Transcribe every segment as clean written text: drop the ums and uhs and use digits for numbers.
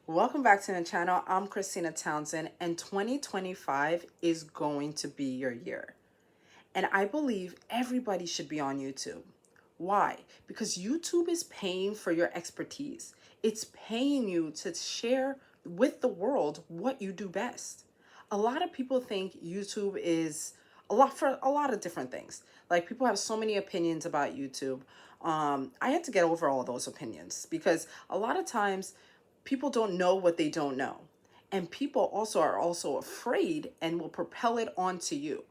Welcome back to the channel. I'm Christina Townsend, and 2025 is going to be your year. And I believe everybody should be on YouTube. Why? Because YouTube is paying for your expertise. It's paying you to share with the world what you do best. A lot of people think YouTube is a lot for a lot of different things. Like people have so many opinions about YouTube. I had to get over all those opinions because a lot of times people don't know what they don't know. And people also are also afraid and will propel it onto you.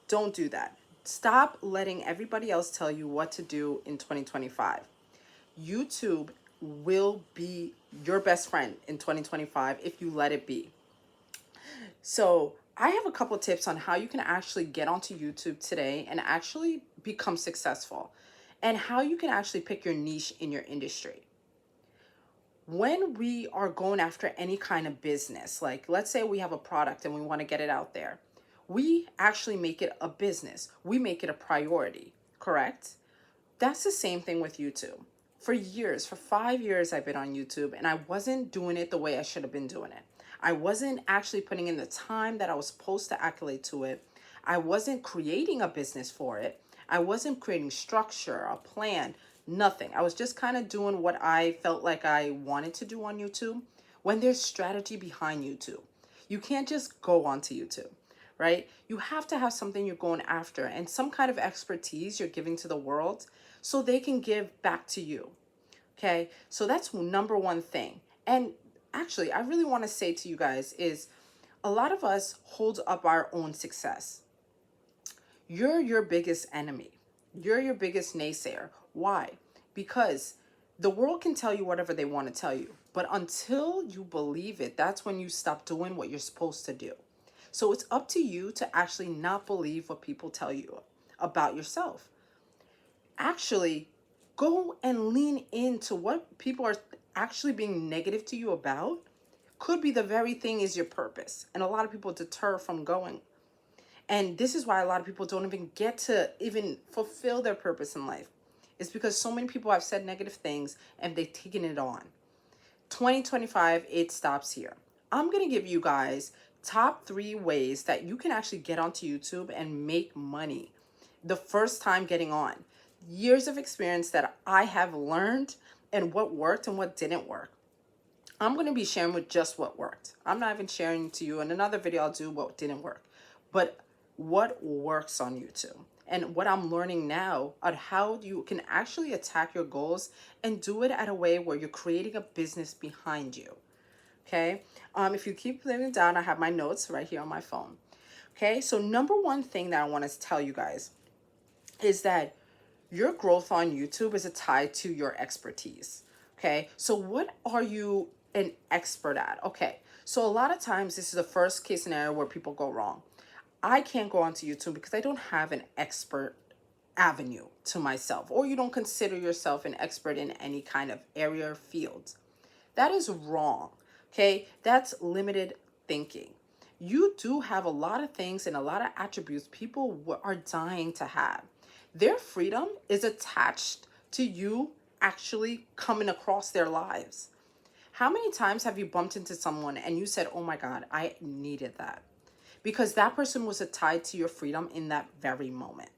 Don't do that. Stop letting everybody else tell you what to do in 2025. YouTube will be your best friend in 2025 if you let it be. So, I have a couple tips on how you can actually get onto YouTube today and actually become successful, and how you can actually pick your niche in your industry. When we are going after any kind of business, like let's say we have a product and we want to get it out there, we actually make it a business. We make it a priority, correct? That's the same thing with YouTube. For years, for 5 years, I've been on YouTube and I wasn't doing it the way I should have been doing it. I wasn't actually putting in the time that I was supposed to accolade to it. I wasn't creating a business for it. I wasn't creating structure, a plan, nothing. I was just kind of doing what I felt like I wanted to do on YouTube when there's strategy behind YouTube. You can't just go onto YouTube, right? You have to have something you're going after and some kind of expertise you're giving to the world so they can give back to you. Okay, so that's number one thing. And actually, I really want to say to you guys is a lot of us hold up our own success. You're your biggest enemy. You're your biggest naysayer. Why? Because the world can tell you whatever they want to tell you, but until you believe it, that's when you stop doing what you're supposed to do. So it's up to you to actually not believe what people tell you about yourself. Actually, go and lean into what people are actually being negative to you about. Could be the very thing is your purpose. And a lot of people deter from going. And this is why a lot of people don't even get to even fulfill their purpose in life. It's because so many people have said negative things and they've taken it on. 2025, it stops here. I'm going to give you guys top 3 ways that you can actually get onto YouTube and make money the first time getting on. Years of experience that I have learned and what worked and what didn't work. I'm going to be sharing with just what worked. I'm not even sharing to you in another video I'll do what didn't work. But what works on YouTube and what I'm learning now on how you can actually attack your goals and do it at a way where you're creating a business behind you. Okay. If you keep living down, I have my notes right here on my phone. Okay. So number one thing that I want to tell you guys is that your growth on YouTube is tied to your expertise. Okay. So what are you an expert at? Okay. So a lot of times this is the first case scenario where people go wrong. I can't go onto YouTube because I don't have an expert avenue to myself, or you don't consider yourself an expert in any kind of area or field. That is wrong. Okay. That's limited thinking. You do have a lot of things and a lot of attributes people are dying to have. Their freedom is attached to you actually coming across their lives. How many times have you bumped into someone and you said, oh my God, I needed that? Because that person was tied to your freedom in that very moment.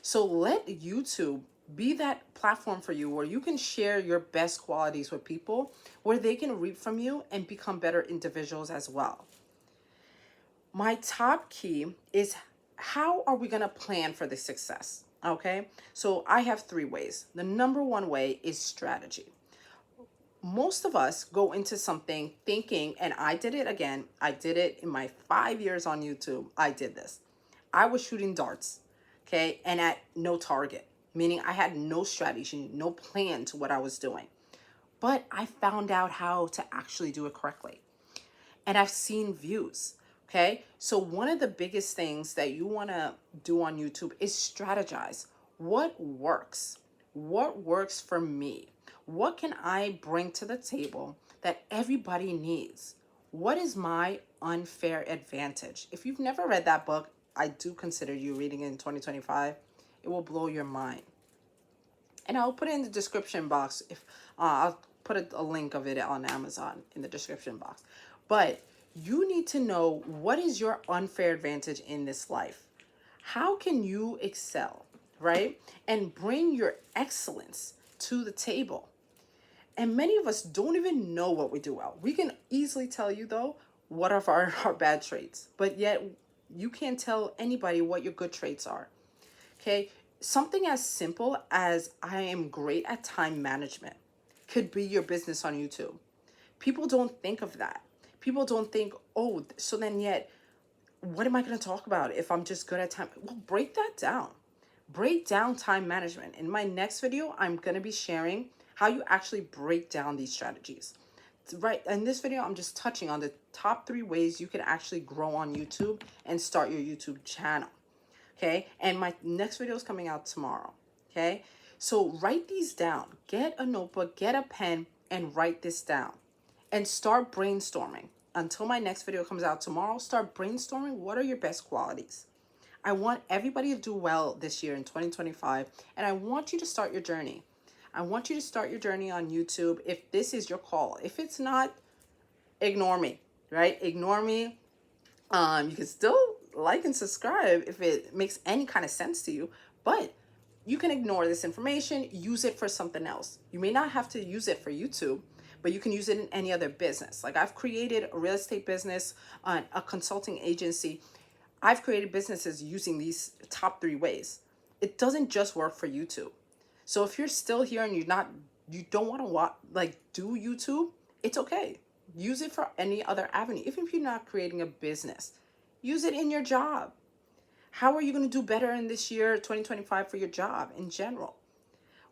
So let YouTube be that platform for you where you can share your best qualities with people, where they can reap from you and become better individuals as well. My top key is, how are we going to plan for the success? Okay, so I have 3 ways. The number one way is strategy. Most of us go into something thinking, and I did it again. I did it in my 5 years on YouTube. I did this. I was shooting darts, okay, and at no target, meaning I had no strategy, no plan to what I was doing. But I found out how to actually do it correctly. And I've seen views. Okay. So one of the biggest things that you want to do on YouTube is strategize. What works? What works for me? What can I bring to the table that everybody needs? What is my unfair advantage? If you've never read that book, I do consider you reading it in 2025. It will blow your mind. And I'll put it in the description box. If I'll put a link of it on Amazon in the description box. But you need to know, what is your unfair advantage in this life? How can you excel, right? And bring your excellence to the table. And many of us don't even know what we do well. We can easily tell you, though, what are our bad traits, but yet you can't tell anybody what your good traits are. Okay? Something as simple as I am great at time management could be your business on YouTube. People don't think of that. People don't think, oh, so then yet, what am I going to talk about if I'm just good at time? Well, break that down. Break down time management. In my next video, I'm going to be sharing how you actually break down these strategies. Right, in this video, I'm just touching on the top 3 ways you can actually grow on YouTube and start your YouTube channel. Okay, and my next video is coming out tomorrow. Okay, so write these down. Get a notebook, get a pen, and write this down. And start brainstorming. Until my next video comes out tomorrow, start brainstorming what are your best qualities. I want everybody to do well this year in 2025, and I want you to start your journey. I want you to start your journey on YouTube if this is your call. If it's not, ignore me, right? Ignore me. You can still like and subscribe if it makes any kind of sense to you, but you can ignore this information, use it for something else. You may not have to use it for YouTube, but you can use it in any other business. Like, I've created a real estate business, a consulting agency. I've created businesses using these top 3 ways. It doesn't just work for YouTube. So if you're still here and you don't want to do YouTube, it's okay. Use it for any other avenue. Even if you're not creating a business, use it in your job. How are you going to do better in this year, 2025, for your job in general?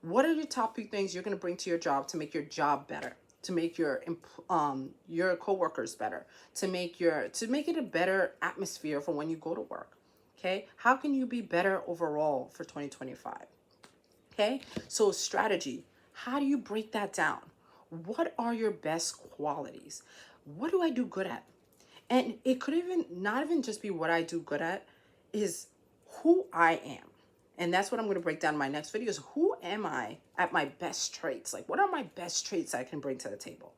What are your top 3 things you're going to bring to your job to make your job better, to make your coworkers better, to make it a better atmosphere for when you go to work? Okay? How can you be better overall for 2025? Okay? So strategy, how do you break that down? What are your best qualities? What do I do good at? And it could even not even just be what I do good at, is who I am. And that's what I'm going to break down in my next video, is who am I at my best traits? Like, what are my best traits I can bring to the table?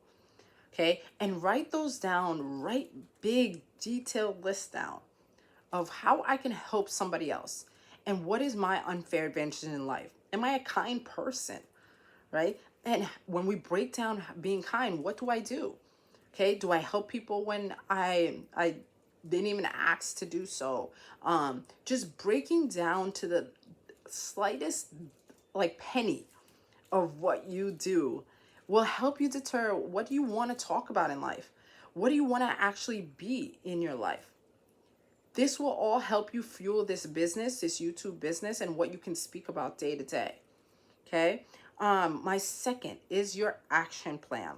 Okay? And write those down, write big detailed lists down of how I can help somebody else. And what is my unfair advantage in life? Am I a kind person? Right? And when we break down being kind, what do I do? Okay, do I help people when I didn't even ask to do so? Just breaking down to the slightest penny of what you do will help you deter what do you want to talk about in life. What do you want to actually be in your life? This will all help you fuel this business, this YouTube business, and what you can speak about day to day. Okay. My second is your action plan.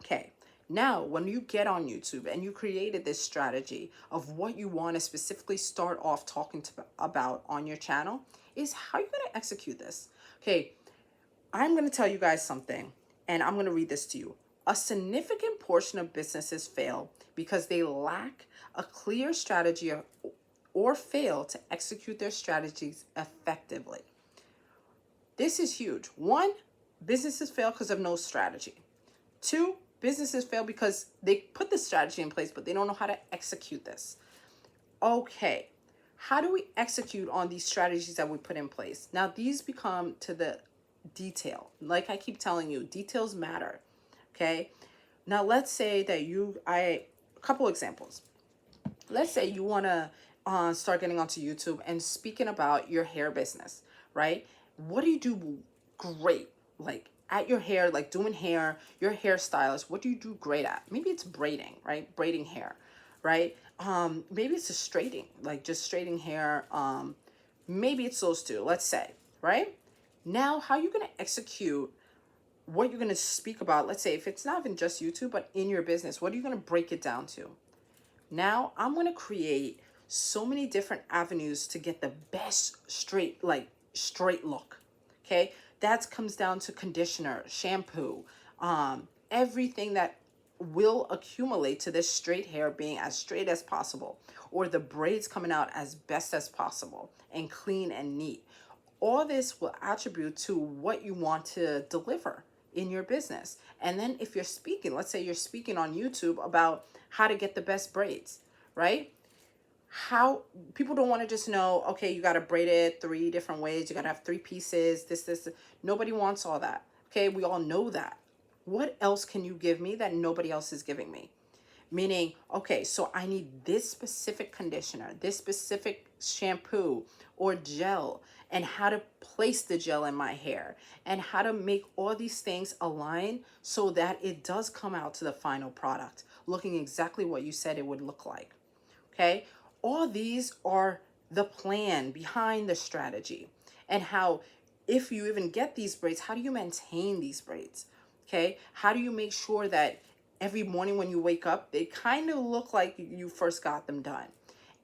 Okay. Now, when you get on YouTube and you created this strategy of what you want to specifically start off talking about on your channel, is how you're going to execute this. Okay. I'm going to tell you guys something, and I'm going to read this to you. A significant portion of businesses fail because they lack a clear strategy or fail to execute their strategies effectively. This is huge. 1, businesses fail because of no strategy. 2, businesses fail because they put the strategy in place, but they don't know how to execute this. Okay, how do we execute on these strategies that we put in place? Now, these become to the detail. Like I keep telling you, details matter. Okay, now let's say that a couple examples. Let's say you want to start getting onto YouTube and speaking about your hair business, right? What do you do great? Like at your hair, like doing hair, your hairstylist, what do you do great at? Maybe it's braiding, right? Braiding hair, right? Maybe it's just straightening, like just straightening hair. Maybe it's those 2, let's say, right? Now, how are you going to execute what you're going to speak about? Let's say if it's not even just YouTube, but in your business, what are you going to break it down to? Now, I'm going to create so many different avenues to get the best straight look. Okay. That comes down to conditioner, shampoo, everything that will accumulate to this straight hair being as straight as possible, or the braids coming out as best as possible and clean and neat. All this will attribute to what you want to deliver in your business. And then if you're speaking, let's say you're speaking on YouTube about how to get the best braids, right? How people don't want to just know, okay, you got to braid it 3 different ways, you got to have 3 pieces, this. Nobody wants all that. Okay, we all know that. What else can you give me that nobody else is giving me? Meaning, okay, so I need this specific conditioner, this specific shampoo or gel, and how to place the gel in my hair, and how to make all these things align so that it does come out to the final product looking exactly what you said it would look like. Okay, all these are the plan behind the strategy, and how, if you even get these braids, how do you maintain these braids? Okay, how do you make sure that every morning when you wake up, they kind of look like you first got them done?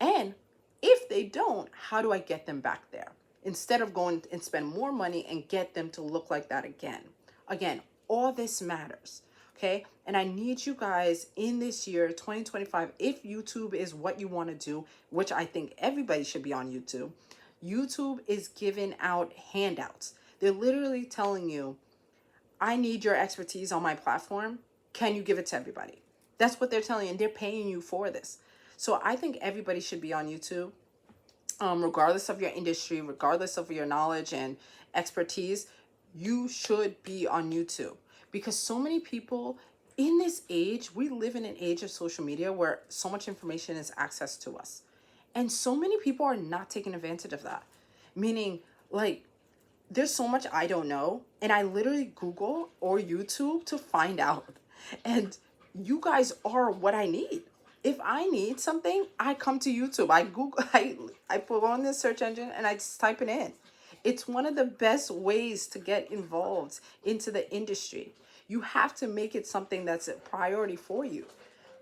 And if they don't, how do I get them back there instead of going and spend more money and get them to look like that again? Again, all this matters. Okay, and I need you guys in this year 2025, if YouTube is what you want to do, which I think everybody should be on YouTube. YouTube is giving out handouts. They're literally telling you, I need your expertise on my platform. Can you give it to everybody? That's what they're telling you, and they're paying you for this. So I think everybody should be on YouTube, regardless of your industry, regardless of your knowledge and expertise. You should be on YouTube, because so many people in this age, we live in an age of social media where so much information is accessed to us. And so many people are not taking advantage of that. Meaning, like, there's so much I don't know, and I literally Google or YouTube to find out. And you guys are what I need. If I need something, I come to YouTube. I Google, I put on the search engine and I just type it in. It's one of the best ways to get involved into the industry. You have to make it something that's a priority for you.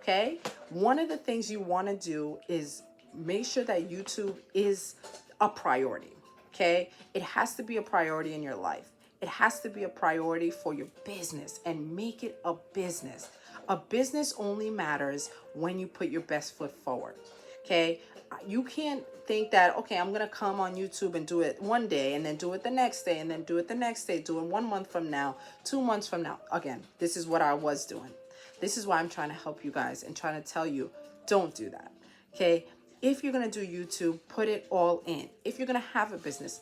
Okay? One of the things you want to do is make sure that YouTube is a priority. Okay? It has to be a priority in your life. It has to be a priority for your business, and make it a business. A business only matters when you put your best foot forward. Okay? You can't think that, okay, I'm going to come on YouTube and do it one day, and then do it the next day, and then do it the next day, do it 1 month from now, 2 months from now. Again, this is what I was doing. This is why I'm trying to help you guys and trying to tell you, don't do that. Okay? If you're going to do YouTube, put it all in. If you're going to have a business,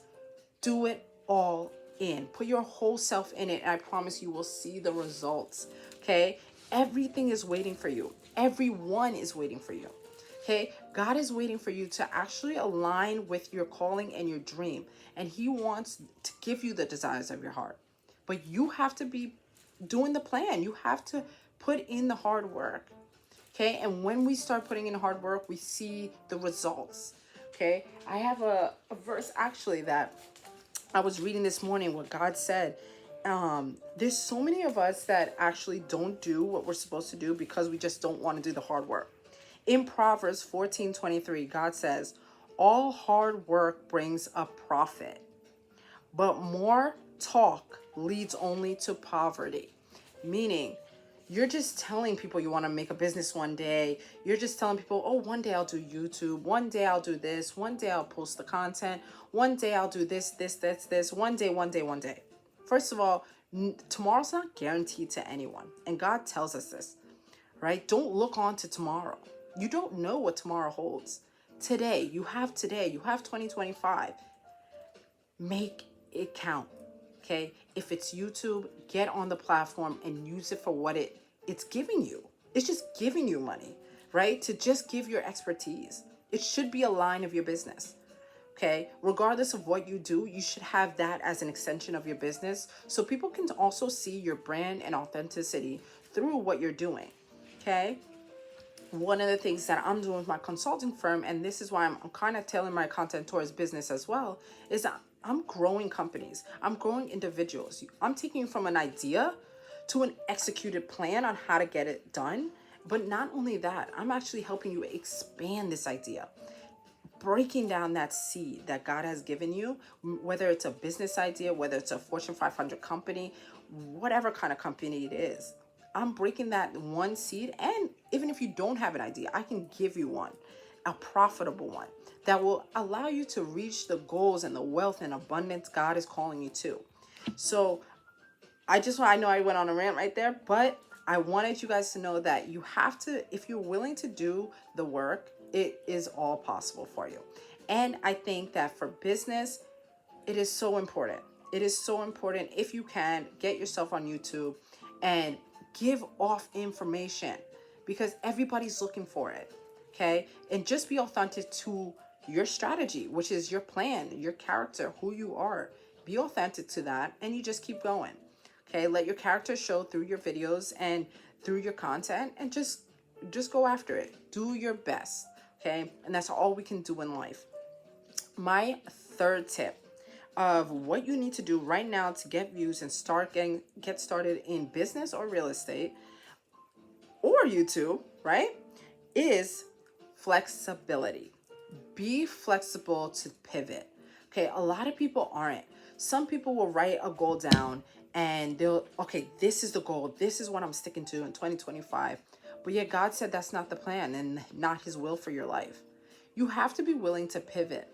do it all in. Put your whole self in it, and I promise you will see the results. Okay? Everything is waiting for you. Everyone is waiting for you. Okay? God is waiting for you to actually align with your calling and your dream, and He wants to give you the desires of your heart. But you have to be doing the plan. You have to put in the hard work. Okay? And when we start putting in hard work, we see the results. Okay? I have a verse actually that I was reading this morning, what God said. There's so many of us that actually don't do what we're supposed to do because we just don't want to do the hard work. In Proverbs 14:23, God says, all hard work brings a profit, but more talk leads only to poverty. Meaning, you're just telling people you want to make a business one day. You're just telling people, oh, one day I'll do YouTube. One day I'll do this. One day I'll post the content. One day I'll do this. One day. First of all, tomorrow's not guaranteed to anyone. And God tells us this, right? Don't look on to tomorrow. You don't know what tomorrow holds. Today, you have 2025. Make it count. Okay, if it's YouTube, get on the platform and use it for what it's giving you. It's just giving you money, right? To just give your expertise. It should be a line of your business. Okay, regardless of what you do, you should have that as an extension of your business, so people can also see your brand and authenticity through what you're doing. Okay, one of the things that I'm doing with my consulting firm, and this is why I'm kind of tailoring my content towards business as well, is that I'm growing companies. I'm growing individuals. I'm taking you from an idea to an executed plan on how to get it done. But not only that, I'm actually helping you expand this idea, breaking down that seed that God has given you, whether it's a business idea, whether it's a Fortune 500 company, whatever kind of company it is. I'm breaking that one seed, and even if you don't have an idea, I can give you one, a profitable one that will allow you to reach the goals and the wealth and abundance God is calling you to. So I know I went on a rant right there, but I wanted you guys to know that you have to, if you're willing to do the work, it is all possible for you. And I think that for business, it is so important. It is so important, if you can, get yourself on YouTube and give off information, because everybody's looking for it. Okay? And just be authentic to your strategy, which is your plan, your character, who you are. Be authentic to that, and you just keep going. Okay? Let your character show through your videos and through your content, and just go after it. Do your best. Okay? And that's all we can do in life. My third tip of what you need to do right now to get views and get started in business or real estate or YouTube, right, is flexibility. Be flexible to pivot. Okay, a lot of people aren't. Some people will write a goal down and okay, this is the goal. This is what I'm sticking to in 2025. But yet God said that's not the plan and not his will for your life. You have to be willing to pivot.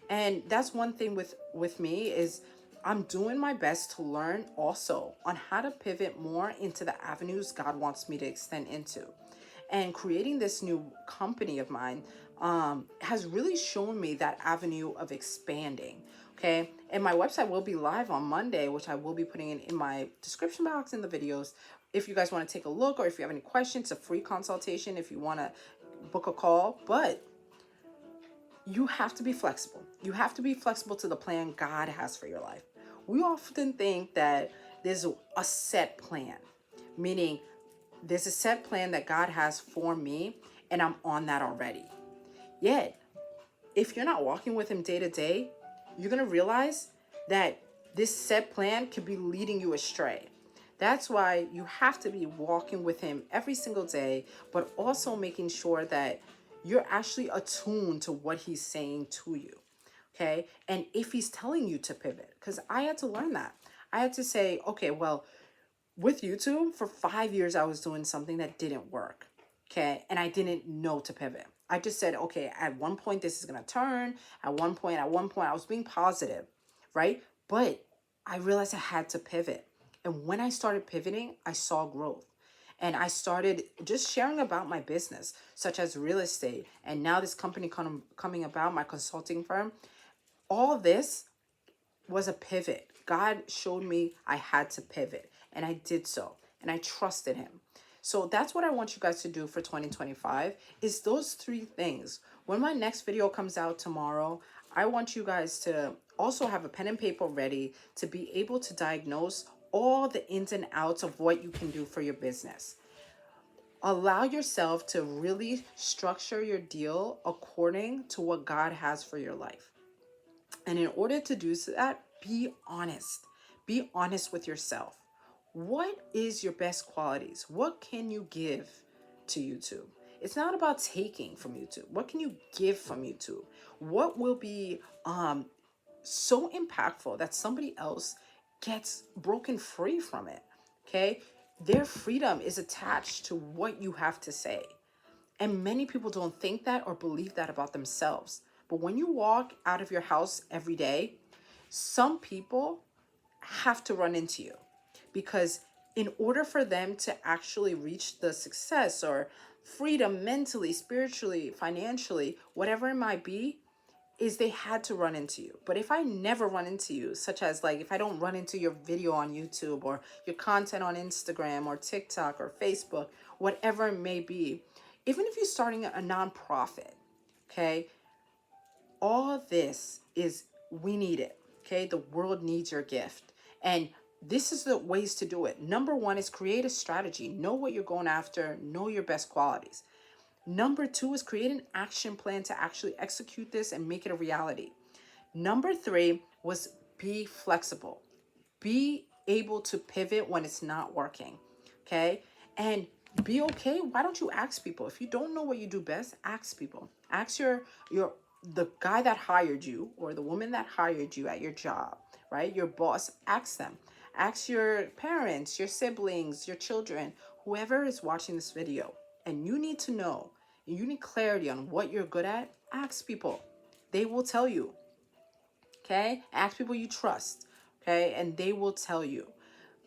And that's one thing with me is I'm doing my best to learn also on how to pivot more into the avenues God wants me to extend into. And creating this new company of mine has really shown me that avenue of expanding. Okay. And my website will be live on Monday, which I will be putting in my description box in the videos. If you guys want to take a look, or if you have any questions, a free consultation if you want to book a call. But you have to be flexible. You have to be flexible to the plan God has for your life. We often think that there's a set plan, meaning there's a set plan that God has for me, and I'm on that already. Yet, if you're not walking with him day to day, you're going to realize that this set plan could be leading you astray. That's why you have to be walking with him every single day, but also making sure that you're actually attuned to what he's saying to you. Okay. And if he's telling you to pivot, because I had to learn that. I had to say, okay, well, with YouTube, for 5 years, I was doing something that didn't work. Okay. And I didn't know to pivot. I just said, okay, at one point, this is going to turn. At one point, I was being positive, right? But I realized I had to pivot. And when I started pivoting, I saw growth. And I started just sharing about my business, such as real estate. And now this company coming about, my consulting firm. All this was a pivot. God showed me I had to pivot, and I did so, and I trusted him. So that's what I want you guys to do for 2025 is those three things. When my next video comes out tomorrow, I want you guys to also have a pen and paper ready to be able to diagnose all the ins and outs of what you can do for your business. Allow yourself to really structure your deal according to what God has for your life. And in order to do that, be honest. Be honest with yourself. What is your best qualities? What can you give to YouTube? It's not about taking from YouTube. What can you give from YouTube? What will be so impactful that somebody else gets broken free from it? Okay? Their freedom is attached to what you have to say. And many people don't think that or believe that about themselves. But when you walk out of your house every day, some people have to run into you, because in order for them to actually reach the success or freedom mentally, spiritually, financially, whatever it might be, is they had to run into you. But if I never run into you, such as like if I don't run into your video on YouTube or your content on Instagram or TikTok or Facebook, whatever it may be, even if you're starting a nonprofit, okay, all this is, we need it. Okay, the world needs your gift. And this is the ways to do it. Number one is create a strategy. Know what you're going after. Know your best qualities. Number two is create an action plan to actually execute this and make it a reality. Number three was be flexible. Be able to pivot when it's not working. Okay. And be okay. Why don't you ask people? If you don't know what you do best, ask people. Ask the guy that hired you or the woman that hired you at your job, right? Your boss, ask them. Ask your parents, your siblings, your children, whoever is watching this video. And you need to know, you need clarity on what you're good at. Ask people. They will tell you. Okay? Ask people you trust. Okay? And they will tell you.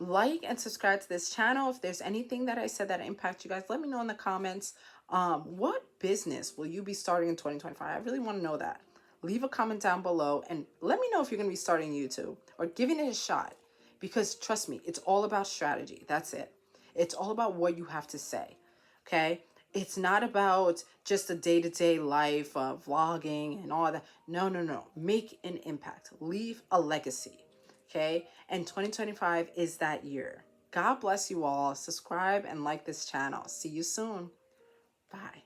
Like and subscribe to this channel. If there's anything that I said that impacts you guys, let me know in the comments. What business will you be starting in 2025? I really want to know that. Leave a comment down below and let me know if you're going to be starting YouTube or giving it a shot, because trust me, it's all about strategy. That's it. It's all about what you have to say. Okay. It's not about just a day-to-day life of vlogging and all that. No, no, no. Make an impact. Leave a legacy. Okay. And 2025 is that year. God bless you all. Subscribe and like this channel. See you soon. Bye.